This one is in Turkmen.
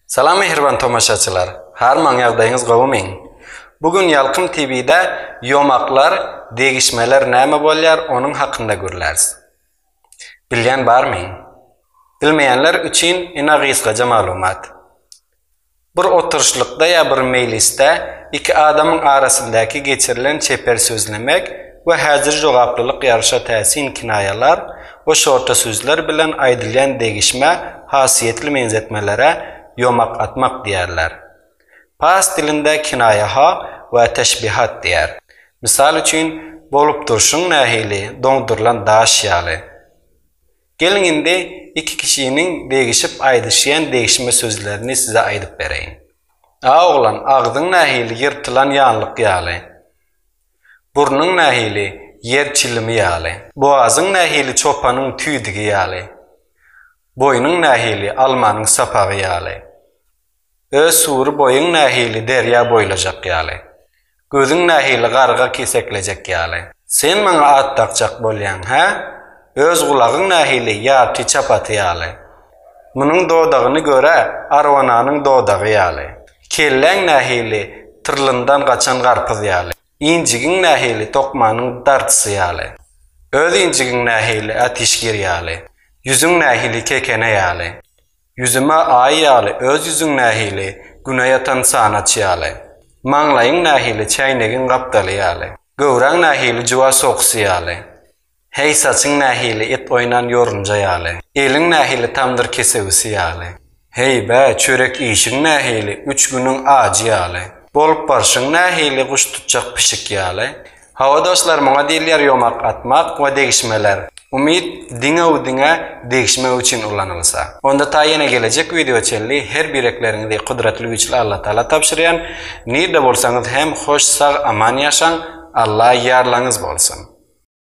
Salam mehriban tomaşaçılar. Har maňagdaýyňyz gowamyň. Bugün Yalqym TV'de yomaklar, degişmeler näme bolýar, onuň hakynda görläris. Bilýän barmy? Bilmeýänler üçin ina gysgaça maglumat. Bir oturuşlukda ya bir mejliste iki adamın arasındaky geçirilen çeper sözlemek we häzir jogaplalyk ýarşa täsin kinayalar we şorta sözler bilen aýdylýan degişme hasiyetli menzetmelere yomak atmak diýerler. Fars dilinde kinayaha we teşbihat diýer. Misal üçin bolup durşuň nähili doňdurulan daş ýaly. Gelin indi iki kişinin degişip aýdyşýan degişme sözlerini size aýdyp bereýin. Oğlan, agdyň nähili ýyrtylan ýanlyk ýaly. Burnuň nähili yer çilimi ýaly. Boğazyň nähili çopanyň tüýdigi ýaly. Boynuň nähili almanyň sapagy ýaly. Öz sury boyuň nähili derýa boýlajak ýaly. Gözüň nähili garga keseklejek ýaly. Sen maňa at takjak bolýan, ha? Öz gulagyň nähili ýarty çapaty ýaly. Munyň dodagyny göre arwananyň dodagy ýaly. Kelläň nähili tyrlyndan gaçan garpyz ýaly. İncigiň nähili tokmanyň dartysy ýaly. Öz incigiň nähili ateşgir ýaly. Yüzüň nähili kekene ýaly. Yüzüme ay ýaly, öz yüzüň nähili günaýatan sanaçy ýaly. Maňlaýyň nähili çaýnegin gapdaly ýaly. Gowraň nähili juwa soksy ýaly. Hey saçyň nähili et oýnan ýorunja ýaly. Eliň nähili tamdyr kesegisi ýaly. Hey bä çörek işiň nähili 3 günüň ajy ýaly. Bolup barşyň nähili guş tutjak pişik ýaly. Hawa dostlar, maňa diýilýär yomak atmak we degişmeler. Umid diňe degişme üçin ulanylsa. Onda ta ýene gelecek video çelli her birekleriňizi kudretli güçli Allah Taala tapşyrýan. Nirde bolsaňyz hem hoş, sag, aman ýaşaň. Allah ýarlaňyz bolsun.